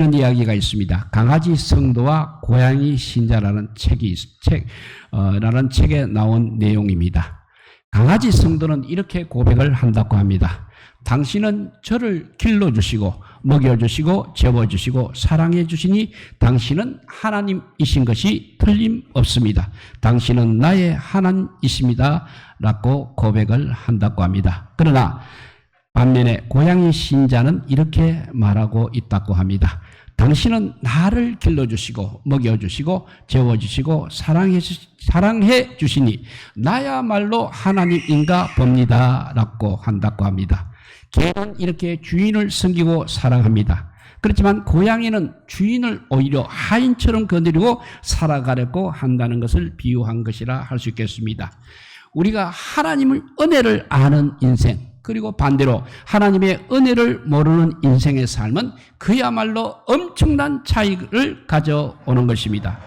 이런 이야기가 있습니다. 강아지 성도와 고양이 신자라는 책에 나온 내용입니다. 강아지 성도는 이렇게 고백을 한다고 합니다. 당신은 저를 길러주시고 먹여주시고 재워주시고 사랑해주시니 당신은 하나님이신 것이 틀림없습니다. 당신은 나의 하나님이십니다. 라고 고백을 한다고 합니다. 그러나 반면에 고양이 신자는 이렇게 말하고 있다고 합니다. 당신은 나를 길러주시고 먹여주시고 재워주시고 사랑해 주시니 나야말로 하나님인가 봅니다. 라고 한다고 합니다. 개는 이렇게 주인을 섬기고 사랑합니다. 그렇지만 고양이는 주인을 오히려 하인처럼 거느리고 살아가려고 한다는 것을 비유한 것이라 할 수 있겠습니다. 우리가 하나님의 은혜를 아는 인생, 그리고 반대로 하나님의 은혜를 모르는 인생의 삶은 그야말로 엄청난 차이를 가져오는 것입니다.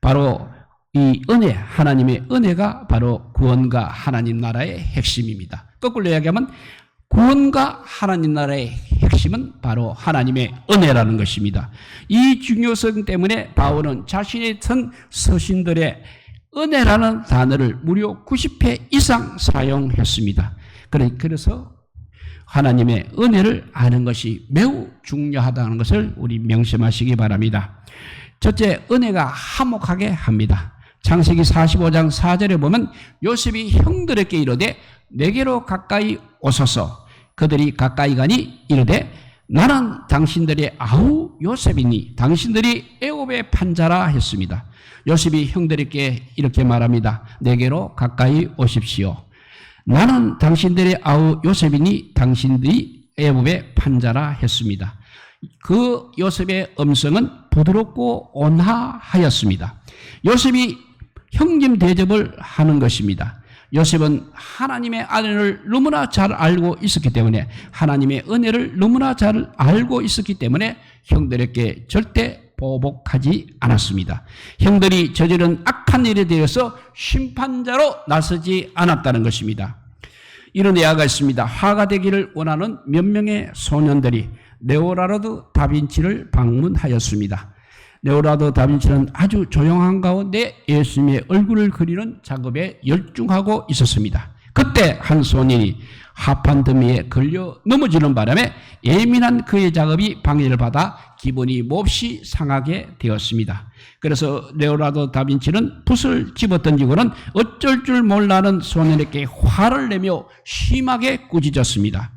바로 이 은혜, 하나님의 은혜가 바로 구원과 하나님 나라의 핵심입니다. 거꾸로 이야기하면 구원과 하나님 나라의 핵심은 바로 하나님의 은혜라는 것입니다. 이 중요성 때문에 바울은 자신의 서신들의 은혜라는 단어를 무려 90회 이상 사용했습니다. 그래서 하나님의 은혜를 아는 것이 매우 중요하다는 것을 우리 명심하시기 바랍니다. 첫째, 은혜가 화목하게 합니다. 창세기 45장 4절에 보면 요셉이 형들에게 이르되 내게로 가까이 오소서. 그들이 가까이 가니 이르되 나는 당신들의 아우 요셉이니 당신들이 애굽의 판자라 했습니다. 요셉이 형들에게 이렇게 말합니다. 내게로 가까이 오십시오. 나는 당신들의 아우 요셉이니 당신들이 애굽의 판자라 했습니다. 그 요셉의 음성은 부드럽고 온화하였습니다. 요셉이 형님 대접을 하는 것입니다. 요셉은 하나님의 은혜를 너무나 잘 알고 있었기 때문에 하나님의 은혜를 너무나 잘 알고 있었기 때문에 형들에게 절대 보복하지 않았습니다. 형들이 저지른 악한 일에 대해서 심판자로 나서지 않았다는 것입니다. 이런 예화가 있습니다. 화가 되기를 원하는 몇 명의 소년들이 레오나르도 다빈치를 방문하였습니다. 레오나르도 다빈치는 아주 조용한 가운데 예수님의 얼굴을 그리는 작업에 열중하고 있었습니다. 그때 한 소년이 하판 더미에 걸려 넘어지는 바람에 예민한 그의 작업이 방해를 받아 기분이 몹시 상하게 되었습니다. 그래서 레오나르도 다빈치는 붓을 집어던지고는 어쩔 줄 몰라는 소년에게 화를 내며 심하게 꾸짖었습니다.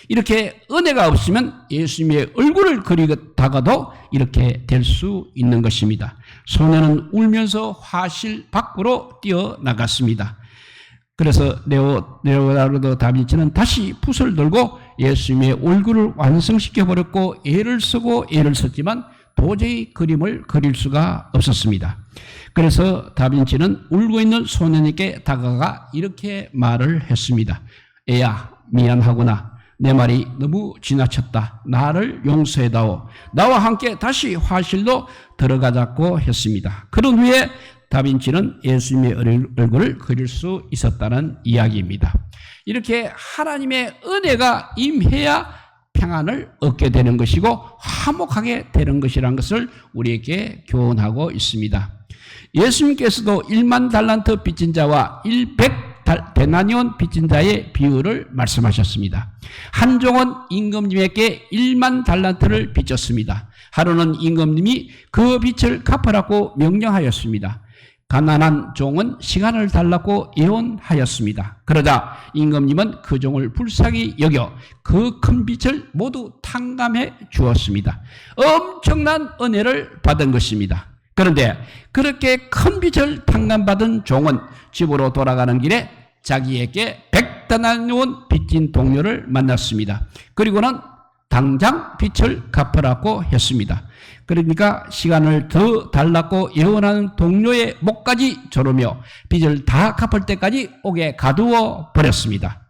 이렇게 은혜가 없으면 예수님의 얼굴을 그리다가도 이렇게 될 수 있는 것입니다. 소년은 울면서 화실 밖으로 뛰어나갔습니다. 그래서 레오나르도 다빈치는 다시 붓을 들고 예수님의 얼굴을 완성시켜버렸고 애를 쓰고 애를 썼지만 도저히 그림을 그릴 수가 없었습니다. 그래서 다빈치는 울고 있는 소년에게 다가가 이렇게 말을 했습니다. 애야, 미안하구나. 내 말이 너무 지나쳤다. 나를 용서해다오. 나와 함께 다시 화실로 들어가자고 했습니다. 그런 후에 다빈치는 예수님의 얼굴을 그릴 수 있었다는 이야기입니다. 이렇게 하나님의 은혜가 임해야 평안을 얻게 되는 것이고 화목하게 되는 것이라는 것을 우리에게 교훈하고 있습니다. 예수님께서도 1만 달란트 빚진 자와 100데나니온 빚진 자의 비유를 말씀하셨습니다. 한 종은 임금님에게 1만 달란트를 빚졌습니다. 하루는 임금님이 그 빚을 갚으라고 명령하였습니다. 가난한 종은 시간을 달라고 예언하였습니다. 그러자 임금님은 그 종을 불쌍히 여겨 그 큰 빚을 모두 탕감해 주었습니다. 엄청난 은혜를 받은 것입니다. 그런데 그렇게 큰 빚을 탕감받은 종은 집으로 돌아가는 길에 자기에게 100데나리온 빚진 동료를 만났습니다. 그리고는 당장 빚을 갚으라고 했습니다. 그러니까 시간을 더 달라고 예언하는 동료의 목까지 조르며 빚을 다 갚을 때까지 옥에 가두어 버렸습니다.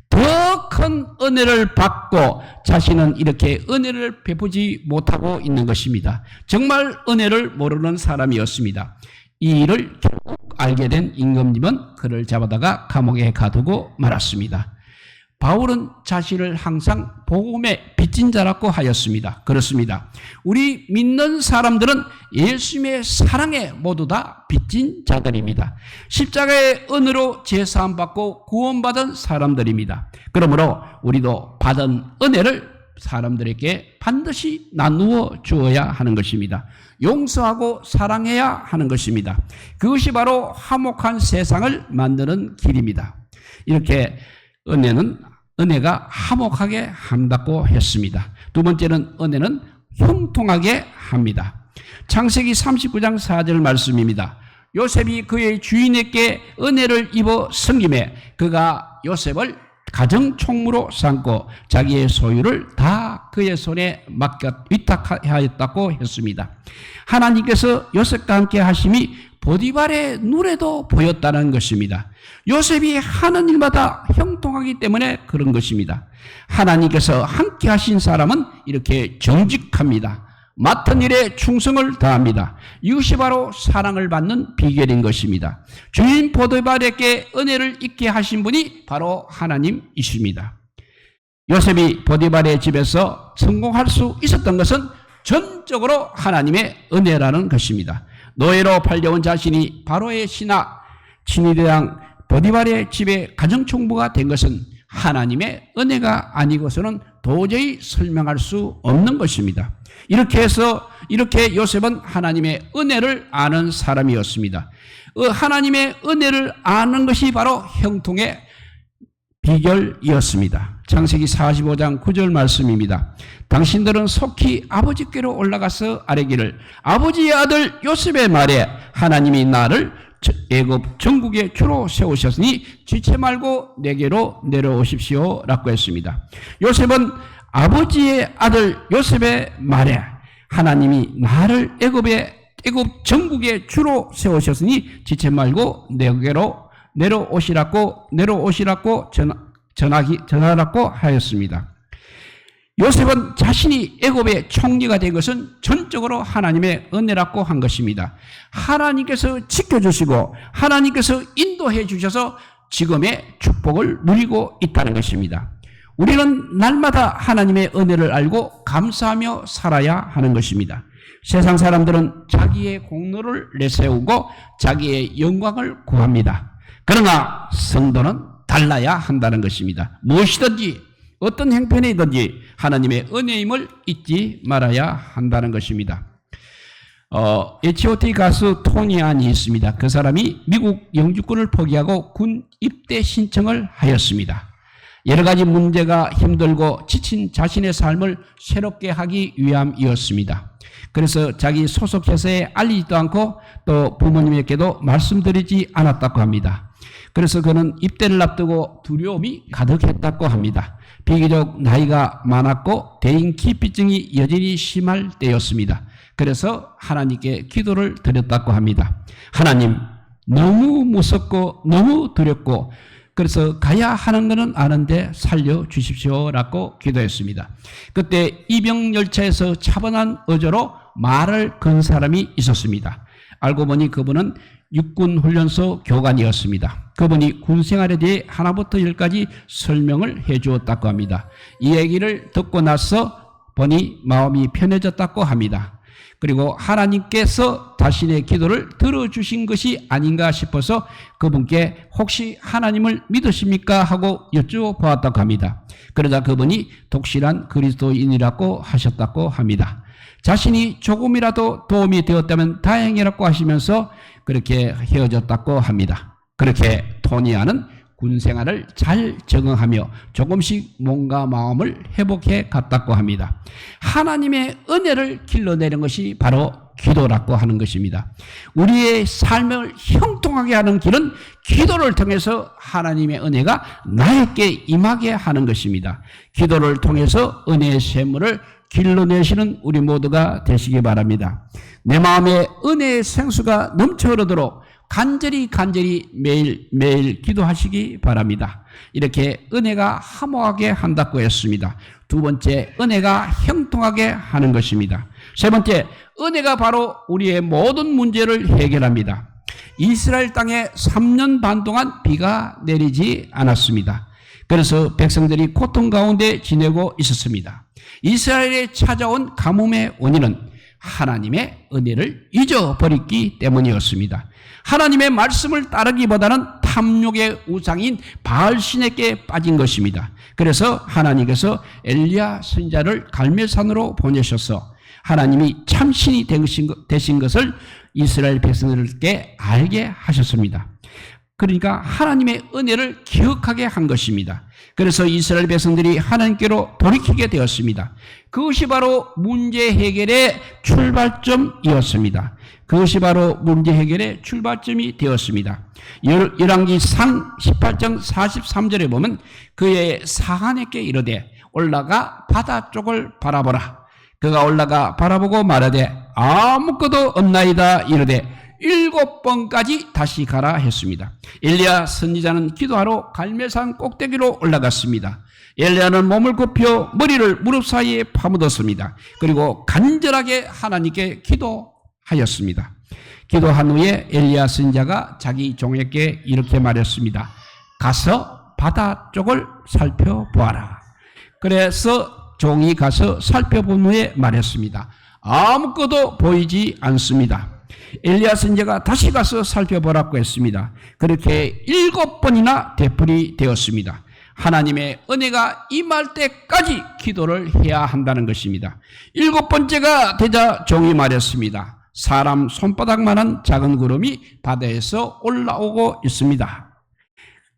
더 큰 은혜를 받고 자신은 이렇게 은혜를 베푸지 못하고 있는 것입니다. 정말 은혜를 모르는 사람이었습니다. 이 일을 결국 알게 된 임금님은 그를 잡아다가 감옥에 가두고 말았습니다. 바울은 자신을 항상 복음의 빚진 자라고 하였습니다. 그렇습니다. 우리 믿는 사람들은 예수님의 사랑에 모두 다 빚진 자들입니다. 십자가의 은혜로 제사함 받고 구원받은 사람들입니다. 그러므로 우리도 받은 은혜를 사람들에게 반드시 나누어 주어야 하는 것입니다. 용서하고 사랑해야 하는 것입니다. 그것이 바로 화목한 세상을 만드는 길입니다. 이렇게 은혜가 화목하게 한다고 했습니다. 두 번째는 은혜는 형통하게 합니다. 창세기 39장 4절 말씀입니다. 요셉이 그의 주인에게 은혜를 입어 섬김에 그가 요셉을 가정총무로 삼고 자기의 소유를 다 그의 손에 위탁하였다고 했습니다. 하나님께서 요셉과 함께 하심이 보디발의 눈에도 보였다는 것입니다. 요셉이 하는 일마다 형통하기 때문에 그런 것입니다. 하나님께서 함께 하신 사람은 이렇게 정직합니다. 맡은 일에 충성을 다합니다. 이것이 바로 사랑을 받는 비결인 것입니다. 주인 보디발에게 은혜를 입게 하신 분이 바로 하나님이십니다. 요셉이 보디발의 집에서 성공할 수 있었던 것은 전적으로 하나님의 은혜라는 것입니다. 노예로 팔려온 자신이 바로의 신하 친위대장 보디발의 집에 가정총무가 된 것은 하나님의 은혜가 아니고서는 도저히 설명할 수 없는 것입니다. 이렇게 요셉은 하나님의 은혜를 아는 사람이었습니다. 하나님의 은혜를 아는 것이 바로 형통의 비결이었습니다. 창세기 45장 9절 말씀입니다. 당신들은 속히 아버지께로 올라가서 아뢰기를 아버지의 아들 요셉의 말에 하나님이 나를 애굽 전국의 주로 세우셨으니 지체 말고 내게로 내려오십시오 라고 했습니다. 요셉은 아버지의 아들 요셉의 말에 하나님이 나를 애굽 전국의 주로 세우셨으니 지체 말고 내게로 내려오시라고 전하라고 하였습니다. 요셉은 자신이 애굽의 총리가 된 것은 전적으로 하나님의 은혜라고 한 것입니다. 하나님께서 지켜주시고 하나님께서 인도해 주셔서 지금의 축복을 누리고 있다는 것입니다. 우리는 날마다 하나님의 은혜를 알고 감사하며 살아야 하는 것입니다. 세상 사람들은 자기의 공로를 내세우고 자기의 영광을 구합니다. 그러나 성도는 달라야 한다는 것입니다. 무엇이든지 어떤 행편이든지 하나님의 은혜임을 잊지 말아야 한다는 것입니다. H.O.T 가수 토니 안이 있습니다. 그 사람이 미국 영주권을 포기하고 군 입대 신청을 하였습니다. 여러 가지 문제가 힘들고 지친 자신의 삶을 새롭게 하기 위함이었습니다. 그래서 자기 소속 회사에 알리지도 않고 또 부모님에게도 말씀드리지 않았다고 합니다. 그래서 그는 입대를 앞두고 두려움이 가득했다고 합니다. 비교적 나이가 많았고 대인 기피증이 여전히 심할 때였습니다. 그래서 하나님께 기도를 드렸다고 합니다. 하나님, 너무 무섭고 너무 두렵고 그래서 가야 하는 것은 아는데 살려주십시오라고 기도했습니다. 그때 이병열차에서 차분한 어조로 말을 건 사람이 있었습니다. 알고 보니 그분은 육군훈련소 교관이었습니다. 그분이 군생활에 대해 하나부터 열까지 설명을 해 주었다고 합니다. 이 얘기를 듣고 나서 보니 마음이 편해졌다고 합니다. 그리고 하나님께서 자신의 기도를 들어주신 것이 아닌가 싶어서 그분께 혹시 하나님을 믿으십니까? 하고 여쭤보았다고 합니다. 그러자 그분이 독실한 그리스도인이라고 하셨다고 합니다. 자신이 조금이라도 도움이 되었다면 다행이라고 하시면서 그렇게 헤어졌다고 합니다. 그렇게 토니아는 군생활을 잘 적응하며 조금씩 몸과 마음을 회복해 갔다고 합니다. 하나님의 은혜를 길러내는 것이 바로 기도라고 하는 것입니다. 우리의 삶을 형통하게 하는 길은 기도를 통해서 하나님의 은혜가 나에게 임하게 하는 것입니다. 기도를 통해서 은혜의 샘물을 길러내시는 우리 모두가 되시기 바랍니다. 내 마음에 은혜의 생수가 넘쳐 흐르도록 간절히 매일 기도하시기 바랍니다. 이렇게 은혜가 화목하게 한다고 했습니다. 두 번째, 은혜가 형통하게 하는 것입니다. 세 번째, 은혜가 바로 우리의 모든 문제를 해결합니다. 이스라엘 땅에 3년 반 동안 비가 내리지 않았습니다. 그래서 백성들이 고통 가운데 지내고 있었습니다. 이스라엘에 찾아온 가뭄의 원인은 하나님의 은혜를 잊어버렸기 때문이었습니다. 하나님의 말씀을 따르기보다는 탐욕의 우상인 바알신에게 빠진 것입니다. 그래서 하나님께서 엘리야 선지자를 갈멜산으로 보내셔서 하나님이 참신이 되신 것을 이스라엘 백성들께 알게 하셨습니다. 그러니까 하나님의 은혜를 기억하게 한 것입니다. 그래서 이스라엘 백성들이 하나님께로 돌이키게 되었습니다. 그것이 바로 문제 해결의 출발점이었습니다. 그것이 바로 문제 해결의 출발점이 되었습니다. 열왕기상 18장 43절에 보면 그의 사한에게 이르되 올라가 바다 쪽을 바라보라. 그가 올라가 바라보고 말하되 아무것도 없나이다 이르되 7번까지 다시 가라 했습니다. 엘리야 선지자는 기도하러 갈멜산 꼭대기로 올라갔습니다. 엘리야는 몸을 굽혀 머리를 무릎 사이에 파묻었습니다. 그리고 간절하게 하나님께 기도하였습니다. 기도한 후에 엘리야 선지자가 자기 종에게 이렇게 말했습니다. 가서 바다 쪽을 살펴보아라. 그래서 종이 가서 살펴본 후에 말했습니다. 아무것도 보이지 않습니다. 엘리야 선지자가 다시 가서 살펴보라고 했습니다. 그렇게 7번이나 되풀이 되었습니다. 하나님의 은혜가 임할 때까지 기도를 해야 한다는 것입니다. 7번째가 되자 종이 말했습니다. 사람 손바닥만한 작은 구름이 바다에서 올라오고 있습니다.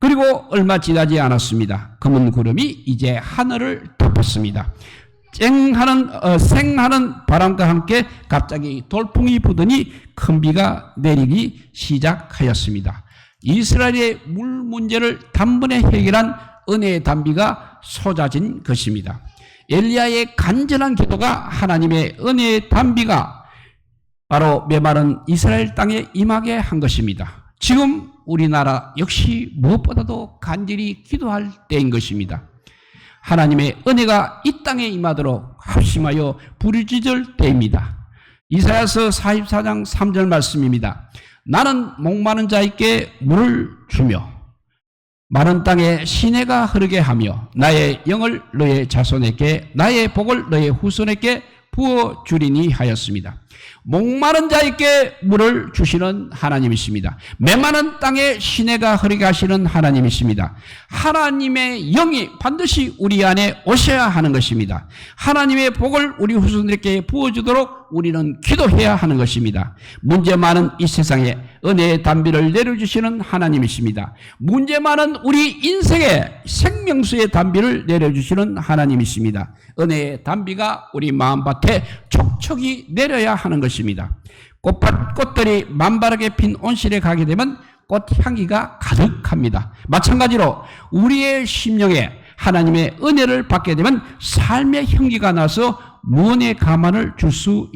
그리고 얼마 지나지 않았습니다. 검은 구름이 이제 하늘을 덮었습니다. 생하는 바람과 함께 갑자기 돌풍이 부더니 큰 비가 내리기 시작하였습니다. 이스라엘의 물 문제를 단번에 해결한 은혜의 단비가 쏟아진 것입니다. 엘리야의 간절한 기도가 하나님의 은혜의 단비가 바로 메마른 이스라엘 땅에 임하게 한 것입니다. 지금 우리나라 역시 무엇보다도 간절히 기도할 때인 것입니다. 하나님의 은혜가 이 땅에 임하도록 합심하여 부르짖을 때입니다. 이사야서 44장 3절 말씀입니다. 나는 목마른 자에게 물을 주며 마른 땅에 시내가 흐르게 하며 나의 영을 너의 자손에게 나의 복을 너의 후손에게 부어주리니 하였습니다. 목마른 자에게 물을 주시는 하나님이십니다. 메마른 땅에 시내가 흐르게 하시는 하나님이십니다. 하나님의 영이 반드시 우리 안에 오셔야 하는 것입니다. 하나님의 복을 우리 후손들에게 부어주도록 우리는 기도해야 하는 것입니다. 문제 많은 이 세상에 은혜의 단비를 내려주시는 하나님이십니다. 문제 많은 우리 인생에 생명수의 단비를 내려주시는 하나님이십니다. 은혜의 단비가 우리 마음밭에 촉촉이 내려야 하는 것입니다. 꽃들이 만발하게 핀 온실에 가게 되면 꽃향기가 가득합니다. 마찬가지로 우리의 심령에 하나님의 은혜를 받게 되면 삶의 향기가 나서 무언의 가만을 줄 수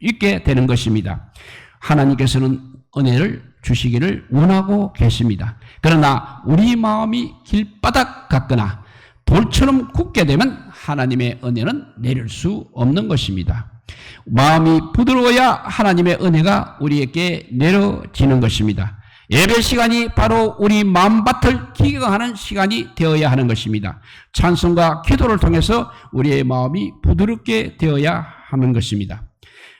있게 되는 것입니다. 하나님께서는 은혜를 주시기를 원하고 계십니다. 그러나 우리 마음이 길바닥 같거나 돌처럼 굳게 되면 하나님의 은혜는 내릴 수 없는 것입니다. 마음이 부드러워야 하나님의 은혜가 우리에게 내려지는 것입니다. 예배 시간이 바로 우리 마음밭을 기경하는 시간이 되어야 하는 것입니다. 찬송과 기도를 통해서 우리의 마음이 부드럽게 되어야 하는 것입니다.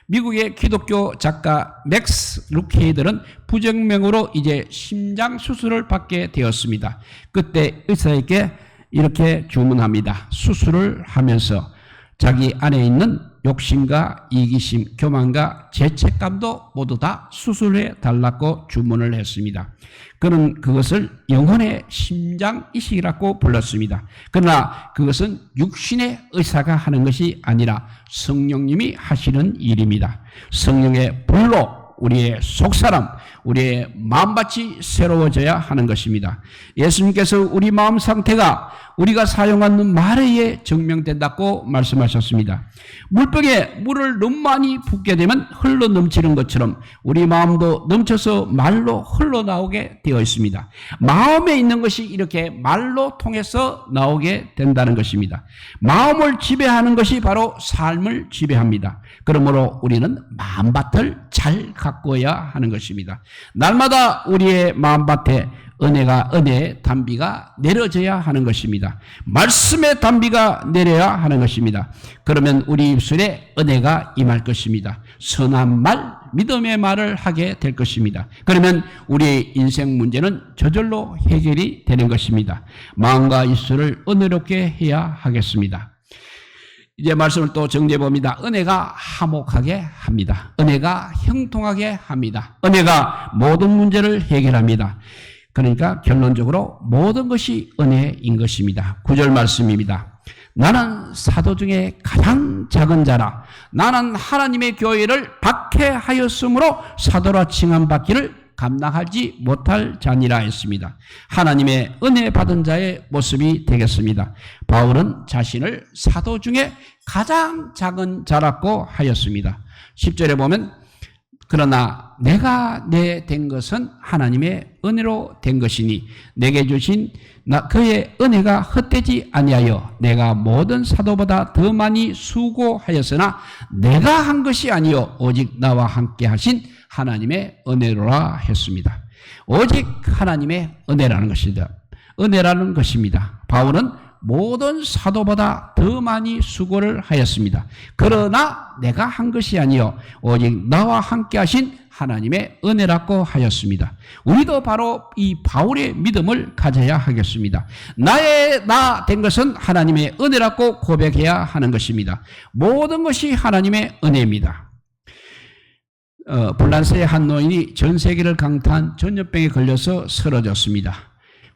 미국의 기독교 작가 맥스 루케이들은 부정명으로 이제 심장 수술을 받게 되었습니다. 그때 의사에게 이렇게 주문합니다. 수술을 하면서 자기 안에 있는 욕심과 이기심, 교만과 죄책감도 모두 다 수술해 달라고 주문을 했습니다. 그는 그것을 영혼의 심장 이식이라고 불렀습니다. 그러나 그것은 육신의 의사가 하는 것이 아니라 성령님이 하시는 일입니다. 성령의 불로 우리의 속사람, 우리의 마음밭이 새로워져야 하는 것입니다. 예수님께서 우리 마음 상태가 우리가 사용하는 말에 증명된다고 말씀하셨습니다. 물병에 물을 너무 많이 붓게 되면 흘러 넘치는 것처럼 우리 마음도 넘쳐서 말로 흘러나오게 되어 있습니다. 마음에 있는 것이 이렇게 말로 통해서 나오게 된다는 것입니다. 마음을 지배하는 것이 바로 삶을 지배합니다. 그러므로 우리는 마음밭을 잘 가꾸어야 하는 것입니다. 날마다 우리의 마음밭에 은혜의 단비가 내려져야 하는 것입니다. 말씀의 단비가 내려야 하는 것입니다. 그러면 우리 입술에 은혜가 임할 것입니다. 선한 말, 믿음의 말을 하게 될 것입니다. 그러면 우리의 인생 문제는 저절로 해결이 되는 것입니다. 마음과 입술을 은혜롭게 해야 하겠습니다. 이제 말씀을 또 정리해 봅니다. 은혜가 화목하게 합니다. 은혜가 형통하게 합니다. 은혜가 모든 문제를 해결합니다. 그러니까 결론적으로 모든 것이 은혜인 것입니다. 9절 말씀입니다. 나는 사도 중에 가장 작은 자라. 나는 하나님의 교회를 박해하였으므로 사도라 칭함받기를 감당하지 못할 자니라 했습니다. 하나님의 은혜 받은 자의 모습이 되겠습니다. 바울은 자신을 사도 중에 가장 작은 자라고 하였습니다. 10절에 보면 그러나 내가 내 된 것은 하나님의 은혜로 된 것이니 내게 주신 그의 은혜가 헛되지 아니하여 내가 모든 사도보다 더 많이 수고하였으나 내가 한 것이 아니요 오직 나와 함께 하신 하나님의 은혜로라 했습니다. 오직 하나님의 은혜라는 것이다. 은혜라는 것입니다. 바울은 모든 사도보다 더 많이 수고를 하였습니다. 그러나 내가 한 것이 아니요 오직 나와 함께 하신 하나님의 은혜라고 하였습니다. 우리도 바로 이 바울의 믿음을 가져야 하겠습니다. 나 된 것은 하나님의 은혜라고 고백해야 하는 것입니다. 모든 것이 하나님의 은혜입니다. 불란스의 한 노인이 전 세계를 강타한 전염병에 걸려서 쓰러졌습니다.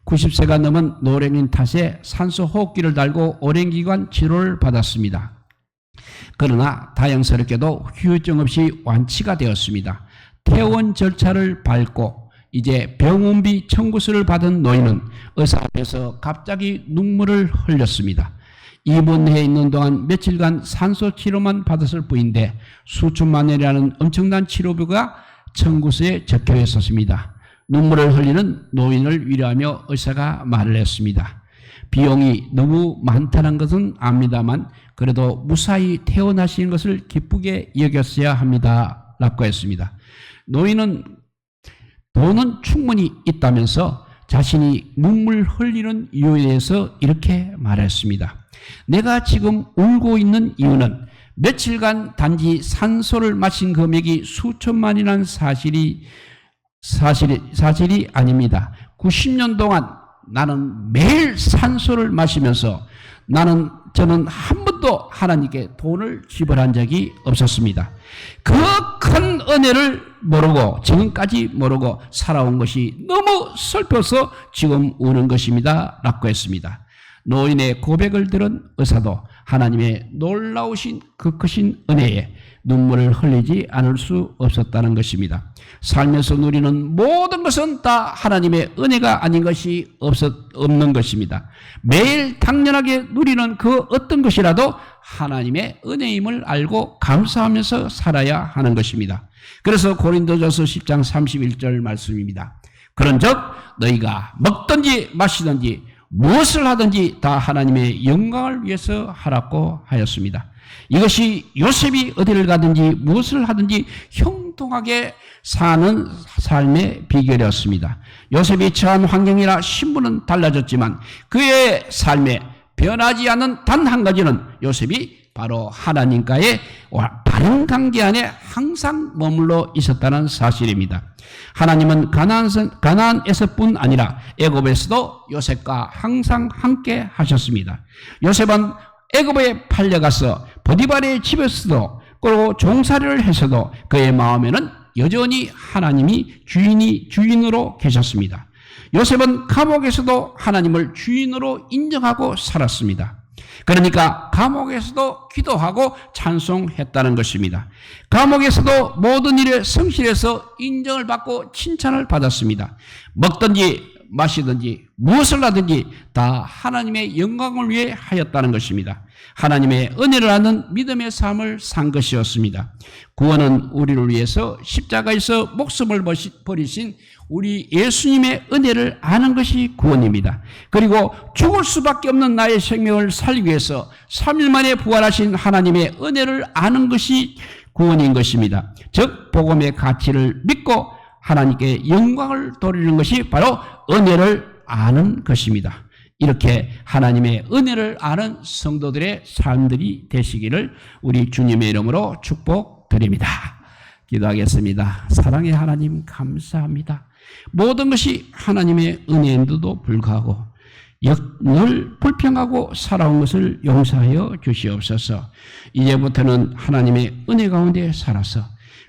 90세가 넘은 노령인 탓에 산소 호흡기를 달고 오랜 기간 치료를 받았습니다. 그러나 다행스럽게도 후유증 없이 완치가 되었습니다. 퇴원 절차를 밟고 이제 병원비 청구서를 받은 노인은 의사 앞에서 갑자기 눈물을 흘렸습니다. 입원해 있는 동안 며칠간 산소 치료만 받았을 뿐인데 수천만 원이라는 엄청난 치료비가 청구서에 적혀 있었습니다. 눈물을 흘리는 노인을 위로하며 의사가 말을 했습니다. 비용이 너무 많다는 것은 압니다만 그래도 무사히 퇴원하시는 것을 기쁘게 여겼어야 합니다. 라고 했습니다. 노인은 돈은 충분히 있다면서 자신이 눈물 흘리는 이유에 대해서 이렇게 말했습니다. 내가 지금 울고 있는 이유는 며칠간 단지 산소를 마신 금액이 수천만이라는 사실이 아닙니다. 90년 동안 나는 매일 산소를 마시면서 저는 한 번도 하나님께 돈을 지불한 적이 없었습니다. 그 큰 은혜를 모르고 지금까지 모르고 살아온 것이 너무 슬퍼서 지금 우는 것입니다. 라고 했습니다. 노인의 고백을 들은 의사도 하나님의 놀라우신 그 크신 은혜에 눈물을 흘리지 않을 수 없었다는 것입니다. 살면서 누리는 모든 것은 다 하나님의 은혜가 아닌 것이 없는 것입니다. 매일 당연하게 누리는 그 어떤 것이라도 하나님의 은혜임을 알고 감사하면서 살아야 하는 것입니다. 그래서 고린도전서 10장 31절 말씀입니다. 그런즉 너희가 먹든지 마시든지 무엇을 하든지 다 하나님의 영광을 위해서 하라고 하였습니다. 이것이 요셉이 어디를 가든지 무엇을 하든지 형통하게 사는 삶의 비결이었습니다. 요셉이 처한 환경이나 신분은 달라졌지만 그의 삶에 변하지 않는 단 한 가지는 요셉이 바로 하나님과의 바른 관계 안에 항상 머물러 있었다는 사실입니다. 하나님은 가나안에서뿐 아니라 애굽에서도 요셉과 항상 함께 하셨습니다. 요셉은 애굽에 팔려가서 보디발의 집에서도 그리고 종살이를 해서도 그의 마음에는 여전히 하나님이 주인으로 계셨습니다. 요셉은 감옥에서도 하나님을 주인으로 인정하고 살았습니다. 그러니까 감옥에서도 기도하고 찬송했다는 것입니다. 감옥에서도 모든 일에 성실해서 인정을 받고 칭찬을 받았습니다. 먹든지 마시든지 무엇을 하든지 다 하나님의 영광을 위해 하였다는 것입니다. 하나님의 은혜를 아는 믿음의 삶을 산 것이었습니다. 구원은 우리를 위해서 십자가에서 목숨을 버리신 우리 예수님의 은혜를 아는 것이 구원입니다. 그리고 죽을 수밖에 없는 나의 생명을 살리기 위해서 3일 만에 부활하신 하나님의 은혜를 아는 것이 구원인 것입니다. 즉 복음의 가치를 믿고 하나님께 영광을 돌리는 것이 바로 은혜를 아는 것입니다. 이렇게 하나님의 은혜를 아는 성도들의 삶들이 되시기를 우리 주님의 이름으로 축복드립니다. 기도하겠습니다. 사랑의 하나님 감사합니다. 모든 것이 하나님의 은혜인데도 불구하고 늘 불평하고 살아온 것을 용서하여 주시옵소서. 이제부터는 하나님의 은혜 가운데 살아서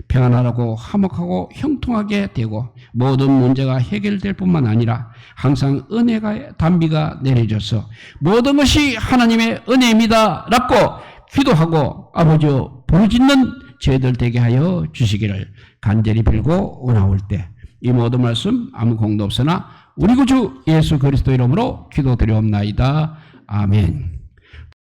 평안하고 화목하고 형통하게 되고 모든 문제가 해결될 뿐만 아니라 항상 은혜가 단비가 내려져서 모든 것이 하나님의 은혜입니다 라고 기도하고 아버지여 부르짖는 저희들 되게 하여 주시기를 간절히 빌고 원하올 때 이 모든 말씀 아무 공도 없으나 우리 구주 예수 그리스도 이름으로 기도드리옵나이다. 아멘.